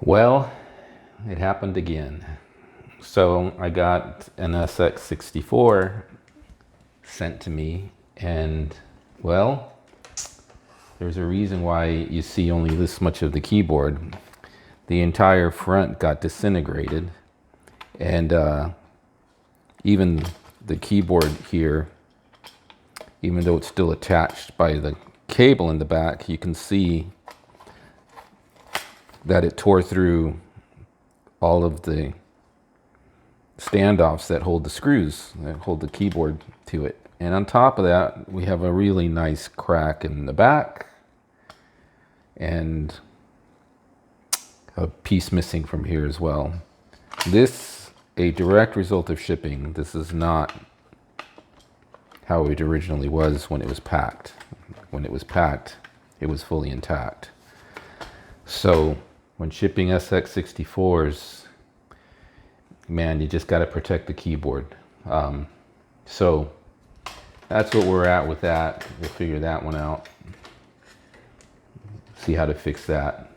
Well, it happened again. So I got an SX-64 sent to me, and well, there's a reason why you see only this much of the keyboard. The entire front got disintegrated, and even the keyboard here, even though it's still attached by the cable in the back, you can see that it tore through all of the standoffs that hold the screws that hold the keyboard to it. And on top of that, we have a really nice crack in the back and a piece missing from here as well. This, a direct result of shipping. This is not how it originally was when it was packed. When it was packed, it was fully intact. So when shipping SX-64s, man, you just got to protect the keyboard. So that's what we're at with that. We'll figure that one out. See how to fix that.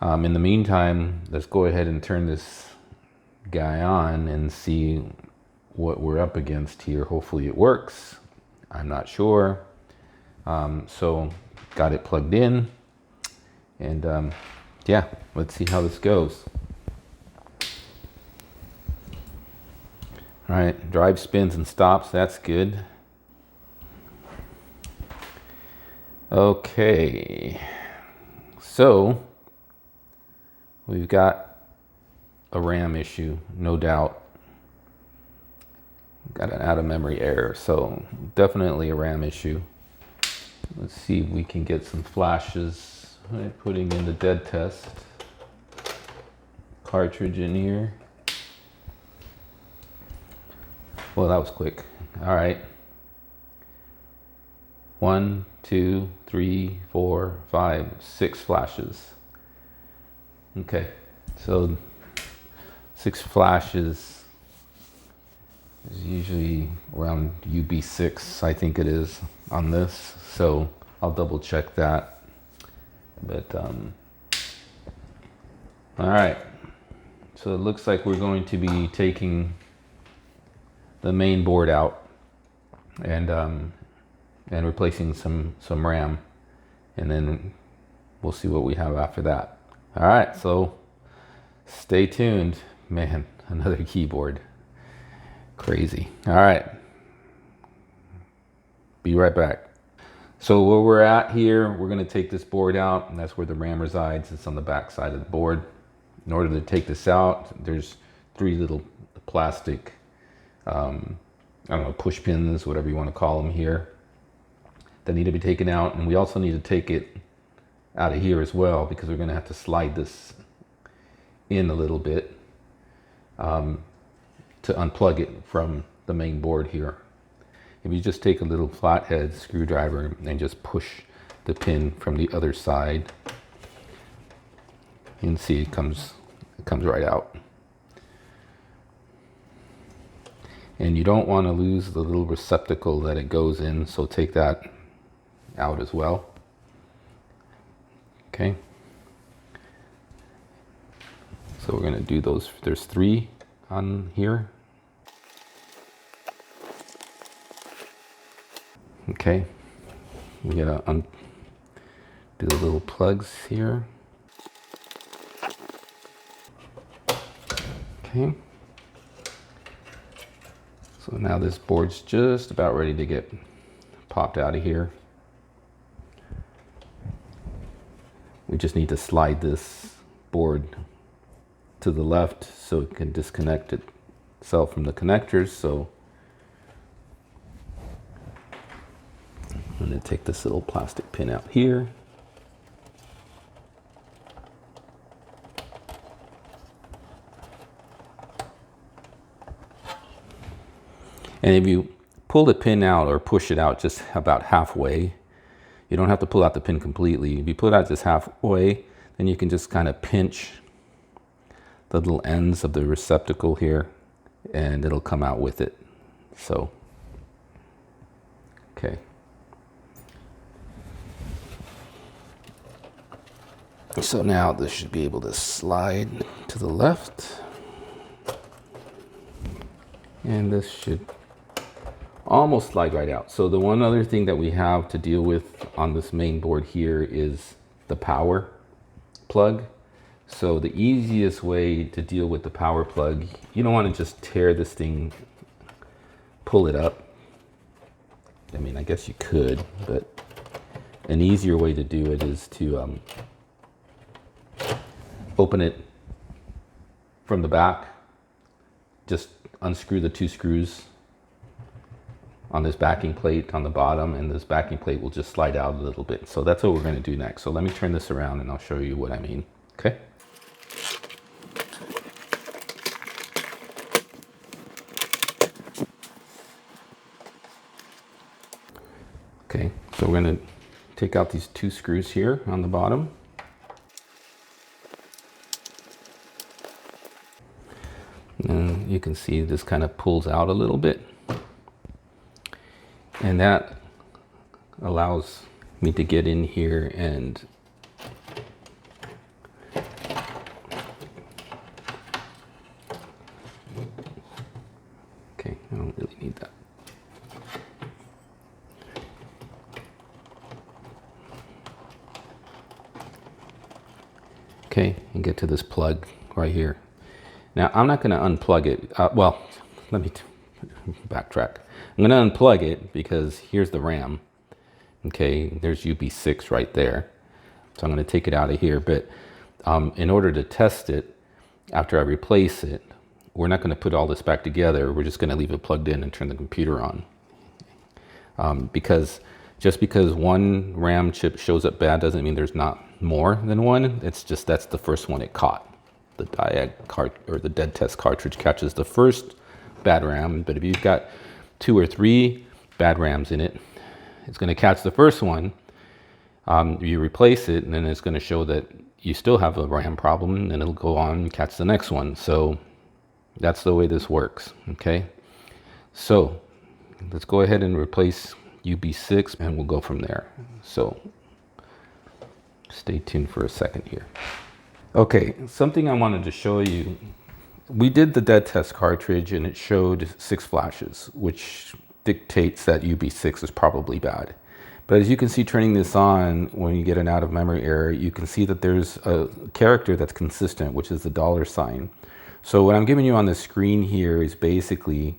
In the meantime, let's go ahead and turn this guy on and see what we're up against here. Hopefully it works. I'm not sure. So got it plugged in, and yeah, let's see how this goes. All right, drive spins and stops, that's good. Okay, so we've got a RAM issue, no doubt. Got an out of memory error, so definitely a RAM issue. Let's see if we can get some flashes. Putting in the dead test cartridge in here. Well, that was quick. All right. 1, 2, 3, 4, 5, 6 flashes. Okay, so 6 flashes is usually around UB6, I think it is on this. So I'll double check that. But all right. So it looks like we're going to be taking the main board out and replacing some RAM, and then we'll see what we have after that. All right, so stay tuned. Man, another keyboard. Crazy. All right. Be right back. So where we're at here, we're going to take this board out, and that's where the RAM resides. It's on the back side of the board. In order to take this out, there's 3 little plastic, I don't know, push pins, whatever you want to call them here, that need to be taken out. And we also need to take it out of here as well, because we're going to have to slide this in a little bit to unplug it from the main board here. If you just take a little flathead screwdriver and just push the pin from the other side, you can see it comes right out. And you don't want to lose the little receptacle that it goes in, so take that out as well. Okay. So we're going to do those. There's 3 on here. Okay, we gotta do the little plugs here. Okay, so now this board's just about ready to get popped out of here. We just need to slide this board to the left so it can disconnect itself from the connectors. So I'm going to take this little plastic pin out here. And if you pull the pin out or push it out just about halfway, you don't have to pull out the pin completely. If you pull it out just halfway, then you can just kind of pinch the little ends of the receptacle here, and it'll come out with it. So, okay. So now this should be able to slide to the left. And this should almost slide right out. So the one other thing that we have to deal with on this main board here is the power plug. So the easiest way to deal with the power plug, you don't want to just tear this thing, pull it up. I mean, I guess you could, but an easier way to do it is to open it from the back. Just unscrew the 2 screws on this backing plate on the bottom, and this backing plate will just slide out a little bit. So that's what we're going to do next. So let me turn this around and I'll show you what I mean. Okay. Okay, so we're going to take out these 2 screws here on the bottom. And you can see this kind of pulls out a little bit. And that allows me to get in here and okay, I don't really need that. Okay, and get to this plug right here. Now I'm not going to unplug it. Well, let me backtrack. I'm going to unplug it because here's the RAM. Okay, there's UB6 right there. So I'm going to take it out of here. But in order to test it, after I replace it, we're not going to put all this back together. We're just going to leave it plugged in and turn the computer on. Because just because one RAM chip shows up bad doesn't mean there's not more than one. It's just that's the first one it caught. The diag cart or the dead test cartridge catches the first bad RAM, but if you've got 2 or 3 bad RAMs in it, it's going to catch the first one. You replace it, and then it's going to show that you still have a RAM problem, and it'll go on and catch the next one. So that's the way this works. Okay, so let's go ahead and replace UB6, and we'll go from there. So stay tuned for a second here. Okay, something I wanted to show you. We did the dead test cartridge and it showed 6 flashes, which dictates that UB6 is probably bad. But as you can see, turning this on, when you get an out of memory error, you can see that there's a character that's consistent, which is the $sign. So what I'm giving you on the screen here is basically,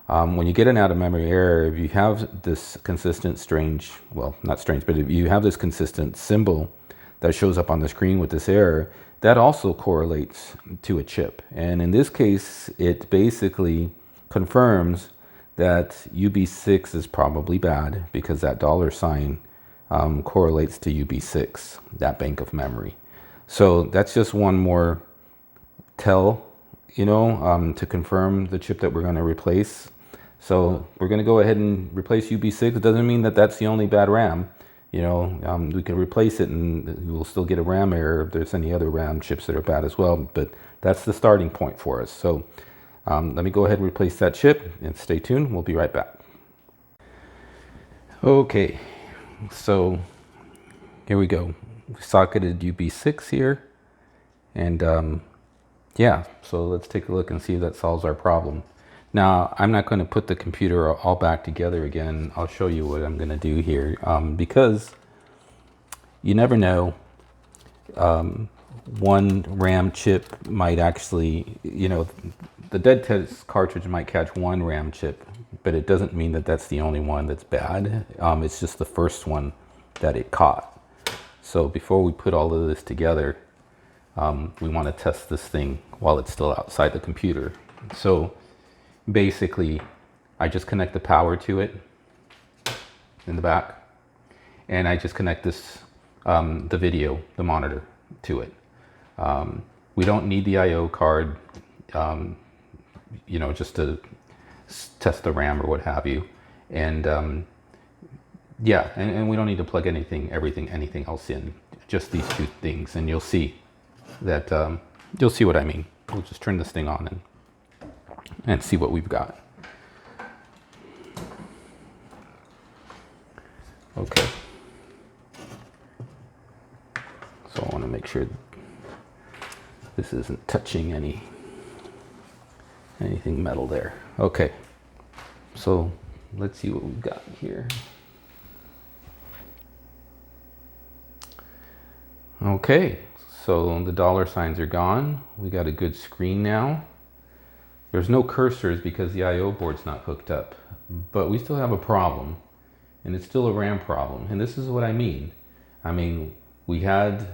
when you get an out of memory error, if you have this consistent strange, well, not strange, but if you have this consistent symbol that shows up on the screen with this error, that also correlates to a chip. And in this case, it basically confirms that UB6 is probably bad because that $sign correlates to UB6, that bank of memory. So that's just one more tell, you know, to confirm the chip that we're going to replace. So we're going to go ahead and replace UB6. It doesn't mean that that's the only bad RAM. You know, we can replace it and we'll still get a RAM error if there's any other RAM chips that are bad as well. But that's the starting point for us. So let me go ahead and replace that chip and stay tuned. We'll be right back. Okay, so here we go. We socketed UB6 here. And yeah, so let's take a look and see if that solves our problem. Now, I'm not going to put the computer all back together again. I'll show you what I'm going to do here because you never know. One RAM chip might actually, you know, the dead test cartridge might catch one RAM chip, but it doesn't mean that that's the only one that's bad. It's just the first one that it caught. So before we put all of this together, we want to test this thing while it's still outside the computer. So basically, I just connect the power to it in the back, and I just connect this, the monitor to it. We don't need the I/O card, you know, just to test the RAM or what have you. And yeah, and we don't need to plug anything else in, just these 2 things, and you'll see that, you'll see what I mean. We'll just turn this thing on and see what we've got. Okay. So I want to make sure this isn't touching anything metal there. Okay, so let's see what we've got here. Okay, so the dollar signs are gone. We got a good screen now. There's no cursors because the I/O board's not hooked up, but we still have a problem, and it's still a RAM problem. And this is what I mean. We had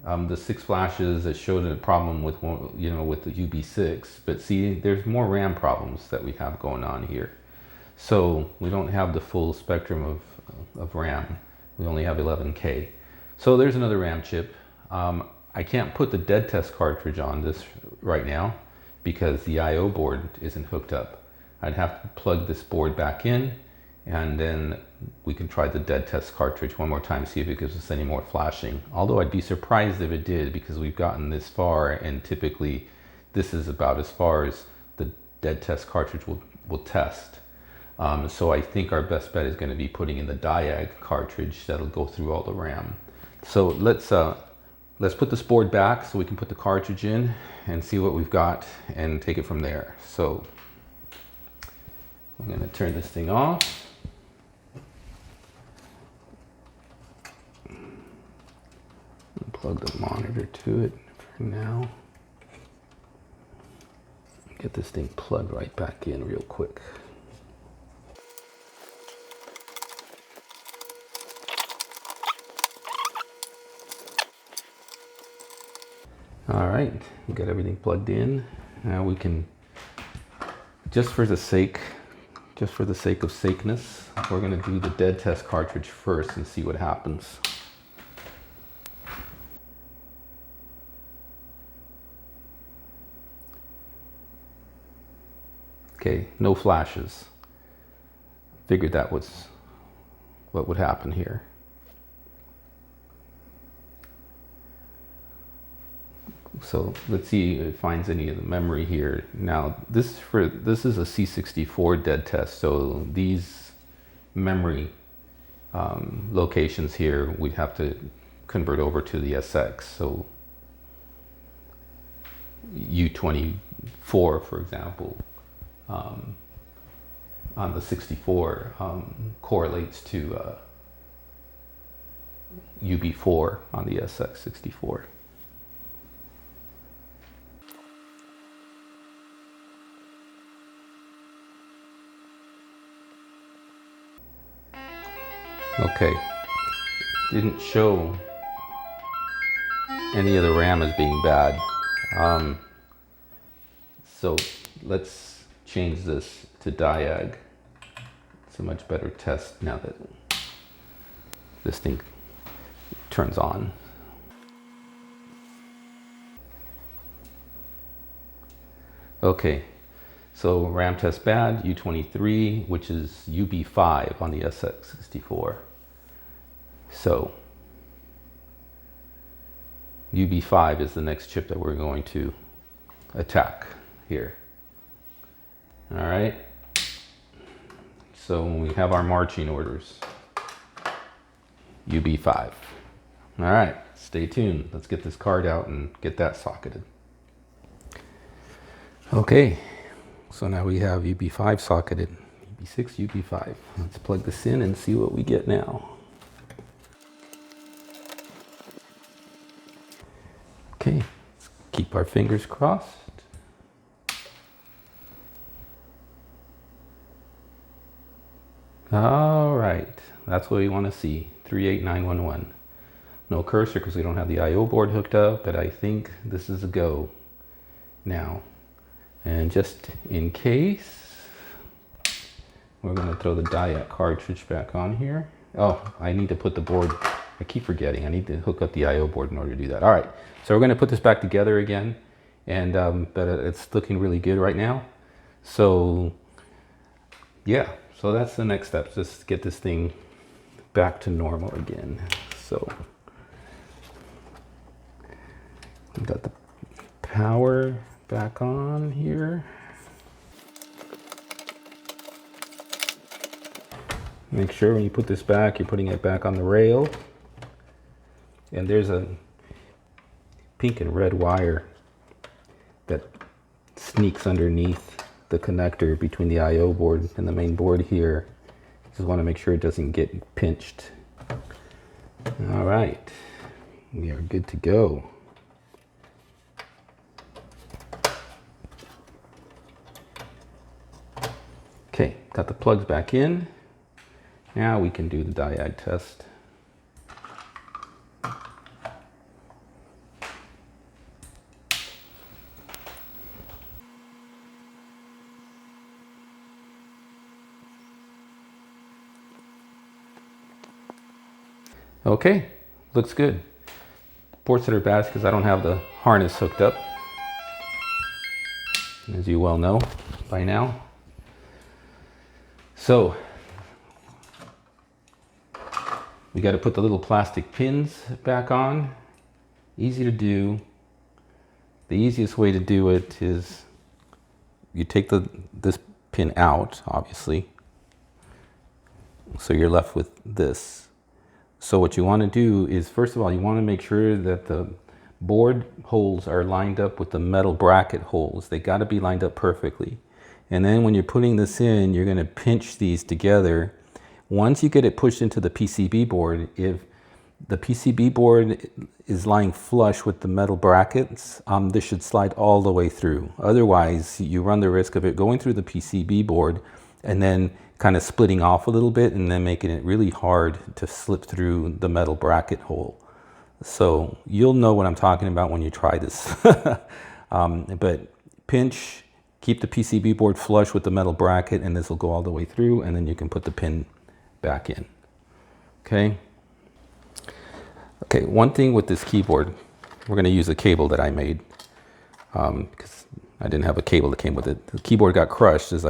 the 6 flashes that showed a problem with with the UB6, but see, there's more RAM problems that we have going on here. So we don't have the full spectrum of RAM. We only have 11K. So there's another RAM chip. I can't put the dead test cartridge on this right now because the I/O board isn't hooked up. I'd have to plug this board back in, and then we can try the dead test cartridge one more time, see if it gives us any more flashing. Although I'd be surprised if it did, because we've gotten this far, and typically this is about as far as the dead test cartridge will test. So I think our best bet is going to be putting in the diag cartridge that'll go through all the RAM. So let's put this board back so we can put the cartridge in and see what we've got and take it from there. So I'm going to turn this thing off. Plug the monitor to it for now. Get this thing plugged right back in real quick. All right, we got everything plugged in. Now we can, just for the sake of sakeness, we're going to do the dead test cartridge first and see what happens. Okay, no flashes. Figured that was what would happen here. So let's see if it finds any of the memory here. Now this is a C64 dead test, so these memory locations here we'd have to convert over to the SX. So U24, for example, on the 64 correlates to UB4 on the SX-64. Okay, didn't show any of the RAM as being bad. So let's change this to diag. It's a much better test now that this thing turns on. Okay, so RAM test bad, U23, which is UB5 on the SX-64. So UB5 is the next chip that we're going to attack here. All right, so we have our marching orders. UB5. All right, stay tuned. Let's get this card out and get that socketed. Okay, so now we have UB5 socketed. UB6, UB5. Let's plug this in and see what we get now. Okay, let's keep our fingers crossed. All right, that's what we want to see. 38911. No cursor because we don't have the I/O board hooked up, but I think this is a go now. And just in case, we're going to throw the diag cartridge back on here. Oh, I need to put the board, I keep forgetting, I need to hook up the I/O board in order to do that. All right, so we're going to put this back together again, and but it's looking really good right now. So yeah, so that's the next step, just get this thing back to normal again. So we got the power back on here. Make sure when you put this back, you're putting it back on the rail. And there's a pink and red wire that sneaks underneath the connector between the I/O board and the main board here. Just want to make sure it doesn't get pinched. All right, we are good to go. Okay, got the plugs back in. Now we can do the diode test. Okay, looks good. Ports that are bad because I don't have the harness hooked up, as you well know by now. So we got to put the little plastic pins back on. Easy to do. The easiest way to do it is you take this pin out, obviously, so you're left with this. So what you want to do is, first of all, you want to make sure that the board holes are lined up with the metal bracket holes. They got to be lined up perfectly. And then when you're putting this in, you're going to pinch these together. Once you get it pushed into the PCB board, if the PCB board is lying flush with the metal brackets, this should slide all the way through. Otherwise, you run the risk of it going through the PCB board and then kind of splitting off a little bit and then making it really hard to slip through the metal bracket hole. So you'll know what I'm talking about when you try this. But pinch, keep the PCB board flush with the metal bracket, and this will go all the way through, and then you can put the pin back in. Okay. Okay, one thing with this keyboard, we're going to use a cable that I made because I didn't have a cable that came with it. The keyboard got crushed as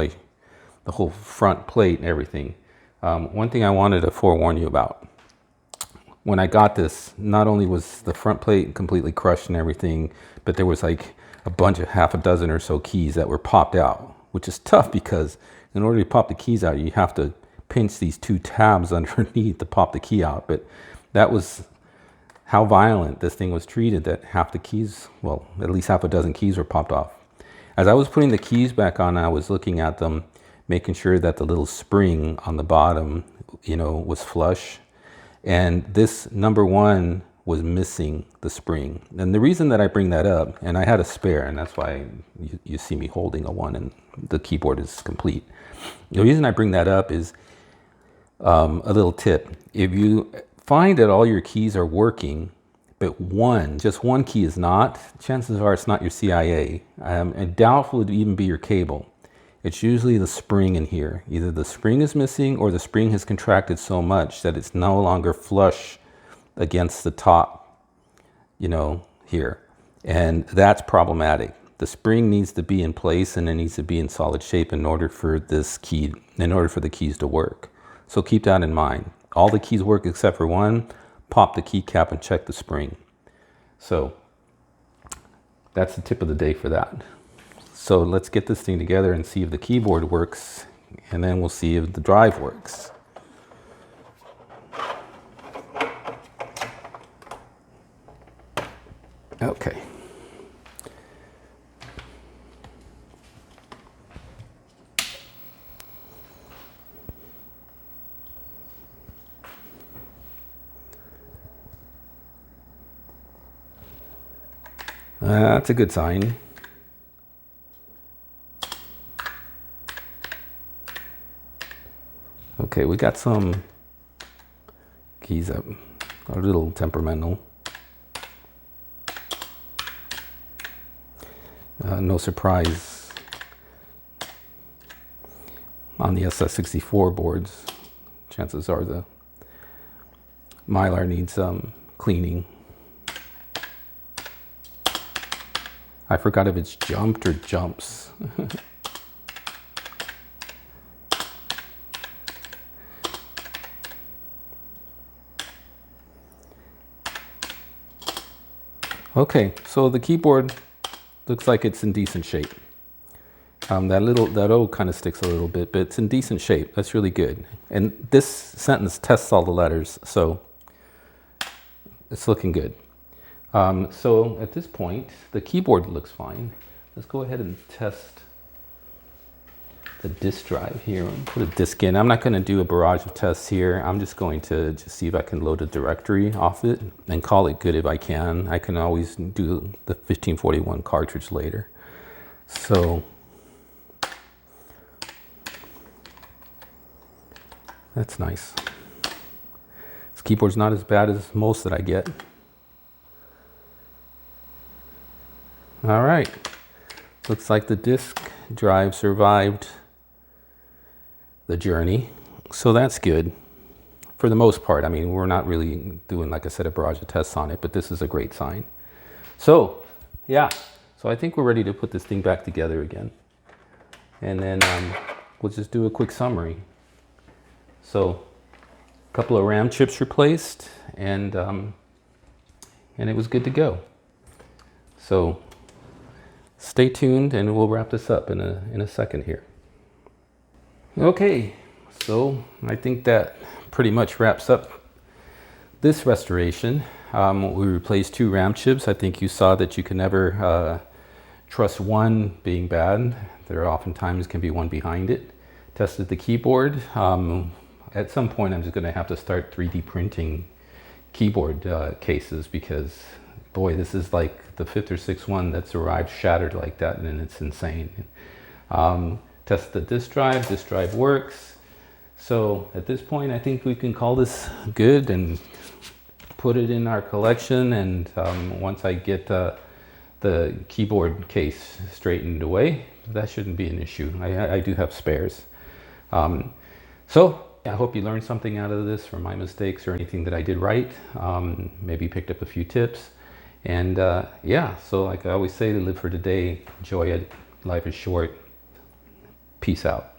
the whole front plate and everything. One thing I wanted to forewarn you about. When I got this, not only was the front plate completely crushed and everything, but there was like a bunch of half a dozen or so keys that were popped out, which is tough because in order to pop the keys out, you have to pinch these two tabs underneath to pop the key out. But that was how violent this thing was treated, that half the keys, well, at least half a dozen keys were popped off. As I was putting the keys back on, I was looking at them, making sure that the little spring on the bottom, was flush. And this number one was missing the spring. And the reason that I bring that up, and I had a spare, and that's why you see me holding a one and the keyboard is complete. The reason I bring that up is a little tip. If you find that all your keys are working, but just one key is not, chances are it's not your CIA. And doubtful it would even be your cable. It's usually the spring in here. Either the spring is missing or the spring has contracted so much that it's no longer flush against the top, here. And that's problematic. The spring needs to be in place and it needs to be in solid shape in order for the keys to work. So keep that in mind. All the keys work except for one. Pop the keycap and check the spring. So that's the tip of the day for that. So let's get this thing together and see if the keyboard works, and then we'll see if the drive works. Okay. That's a good sign. Okay, we got some keys that are a little temperamental. No surprise on the SX-64 boards. Chances are the Mylar needs cleaning. I forgot if it's jumped or jumps. Okay, so the keyboard looks like it's in decent shape. That O kind of sticks a little bit, but it's in decent shape. That's really good. And this sentence tests all the letters, so it's looking good. So at this point, the keyboard looks fine. Let's go ahead and test the disk drive here. Put a disk in. I'm not going to do a barrage of tests here. I'm just going to just see if I can load a directory off it and call it good if I can. I can always do the 1541 cartridge later. So that's nice. This keyboard's not as bad as most that I get. All right. Looks like the disk drive survived the journey, so that's good for the most part. I mean, we're not really doing, like I said, a barrage of tests on it, but this is a great sign. So yeah, so I think we're ready to put this thing back together again, and then we'll just do a quick summary. So a couple of RAM chips replaced, and it was good to go. So stay tuned, and we'll wrap this up in a second here. Okay, so I think that pretty much wraps up this restoration. We replaced 2 RAM chips. I think you saw that you can never trust one being bad. There oftentimes can be one behind it. Tested the keyboard. At some point, I'm just going to have to start 3D printing keyboard cases, because boy, this is like the 5th or 6th one that's arrived shattered like that, and it's insane. Test the disk drive works. So at this point, I think we can call this good and put it in our collection. And once I get the keyboard case straightened away, that shouldn't be an issue. I do have spares. So I hope you learned something out of this, from my mistakes or anything that I did right. Maybe picked up a few tips. And yeah, so like I always say, live for today, enjoy it, life is short. Peace out.